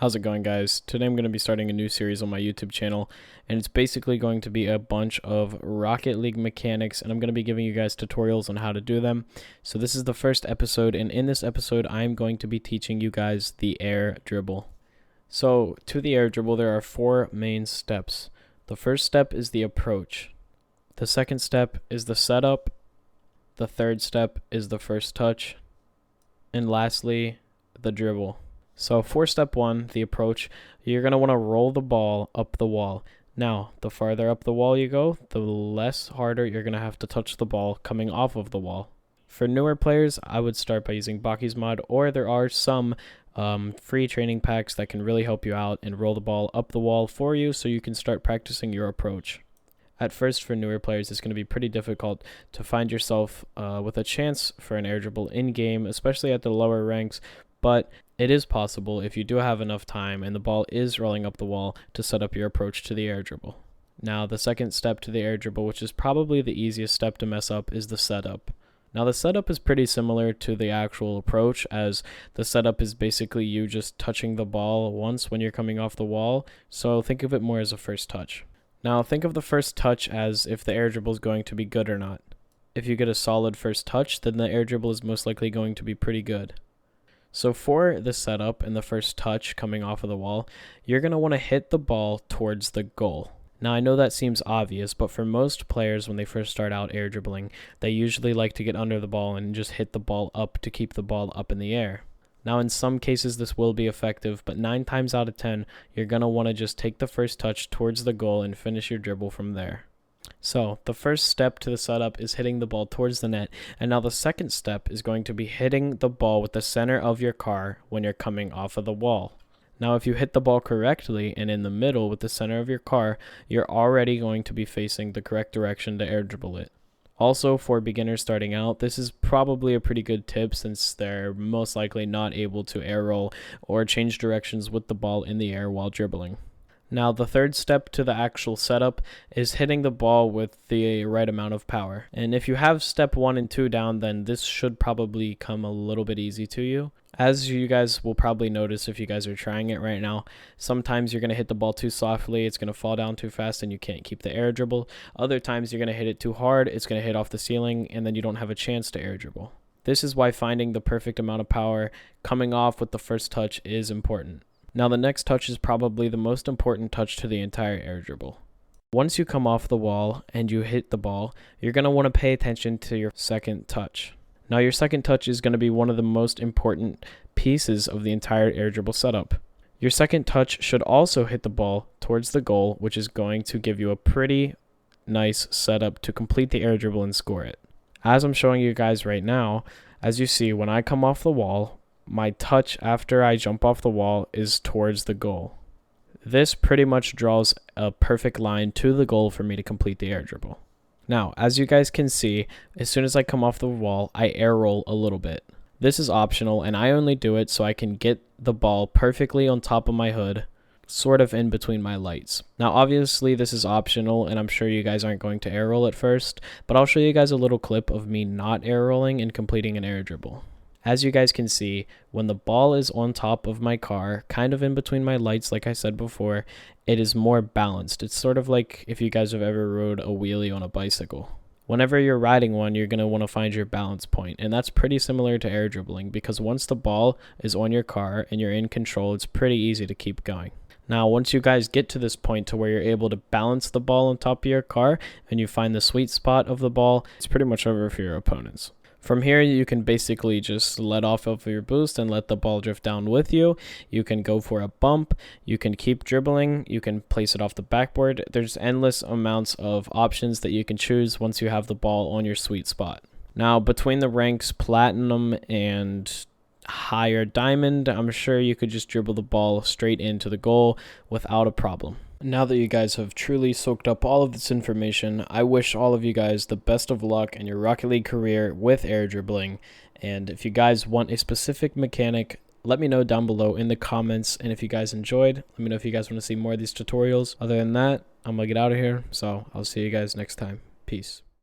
How's it going, guys? Today I'm going to be starting a new series on my YouTube channel, and it's basically going to be a bunch of Rocket League mechanics, and I'm going to be giving you guys tutorials on how to do them. So this is the first episode, and in this episode I'm going to be teaching you guys the air dribble. So to the air dribble there are 4 main steps. The first step is the approach. The second step is the setup. The third step is the first touch. And lastly, the dribble. So for step 1, the approach, you're going to want to roll the ball up the wall. Now, the farther up the wall you go, the less harder you're going to have to touch the ball coming off of the wall. For newer players, I would start by using Baki's mod, or there are some free training packs that can really help you out and roll the ball up the wall for you so you can start practicing your approach. At first, for newer players, it's going to be pretty difficult to find yourself with a chance for an air dribble in-game, especially at the lower ranks, but it is possible if you do have enough time and the ball is rolling up the wall to set up your approach to the air dribble. Now, the second step to the air dribble, which is probably the easiest step to mess up, is the setup. Now, the setup is pretty similar to the actual approach, as the setup is basically you just touching the ball once when you're coming off the wall, so think of it more as a first touch. Now, think of the first touch as if the air dribble is going to be good or not. If you get a solid first touch, then the air dribble is most likely going to be pretty good. So for the setup and the first touch coming off of the wall, you're going to want to hit the ball towards the goal. Now, I know that seems obvious, but for most players when they first start out air dribbling, they usually like to get under the ball and just hit the ball up to keep the ball up in the air. Now, in some cases this will be effective, but 9 times out of 10, you're going to want to just take the first touch towards the goal and finish your dribble from there. So the first step to the setup is hitting the ball towards the net, and now the second step is going to be hitting the ball with the center of your car when you're coming off of the wall. Now, if you hit the ball correctly and in the middle with the center of your car, you're already going to be facing the correct direction to air dribble it. Also, for beginners starting out, this is probably a pretty good tip since they're most likely not able to air roll or change directions with the ball in the air while dribbling. Now, the third step to the actual setup is hitting the ball with the right amount of power. And if you have step 1 and 2 down, then this should probably come a little bit easy to you. As you guys will probably notice if you guys are trying it right now, sometimes you're going to hit the ball too softly, it's going to fall down too fast, and you can't keep the air dribble. Other times you're going to hit it too hard, it's going to hit off the ceiling, and then you don't have a chance to air dribble. This is why finding the perfect amount of power coming off with the first touch is important. Now, the next touch is probably the most important touch to the entire air dribble. Once you come off the wall and you hit the ball, you're going to want to pay attention to your second touch. Now, your second touch is going to be one of the most important pieces of the entire air dribble setup. Your second touch should also hit the ball towards the goal, which is going to give you a pretty nice setup to complete the air dribble and score it. As I'm showing you guys right now, as you see, when I come off the wall, my touch after I jump off the wall is towards the goal. This pretty much draws a perfect line to the goal for me to complete the air dribble. Now, as you guys can see, as soon as I come off the wall, I air roll a little bit. This is optional, and I only do it so I can get the ball perfectly on top of my hood, sort of in between my lights. Now, obviously, this is optional, and I'm sure you guys aren't going to air roll at first, but I'll show you guys a little clip of me not air rolling and completing an air dribble. As you guys can see, when the ball is on top of my car, kind of in between my lights, like I said before, it is more balanced. It's sort of like if you guys have ever rode a wheelie on a bicycle. Whenever you're riding one, you're going to want to find your balance point, and that's pretty similar to air dribbling because once the ball is on your car and you're in control, it's pretty easy to keep going. Now, once you guys get to this point to where you're able to balance the ball on top of your car and you find the sweet spot of the ball, it's pretty much over for your opponents. From here, you can basically just let off of your boost and let the ball drift down with you. You can go for a bump. You can keep dribbling. You can place it off the backboard. There's endless amounts of options that you can choose once you have the ball on your sweet spot. Now, between the ranks Platinum and higher Diamond, I'm sure you could just dribble the ball straight into the goal without a problem. Now that you guys have truly soaked up all of this information, I wish all of you guys the best of luck in your Rocket League career with air dribbling. And if you guys want a specific mechanic, let me know down below in the comments. And if you guys enjoyed, let me know if you guys want to see more of these tutorials. Other than that, I'm going to get out of here. So I'll see you guys next time. Peace.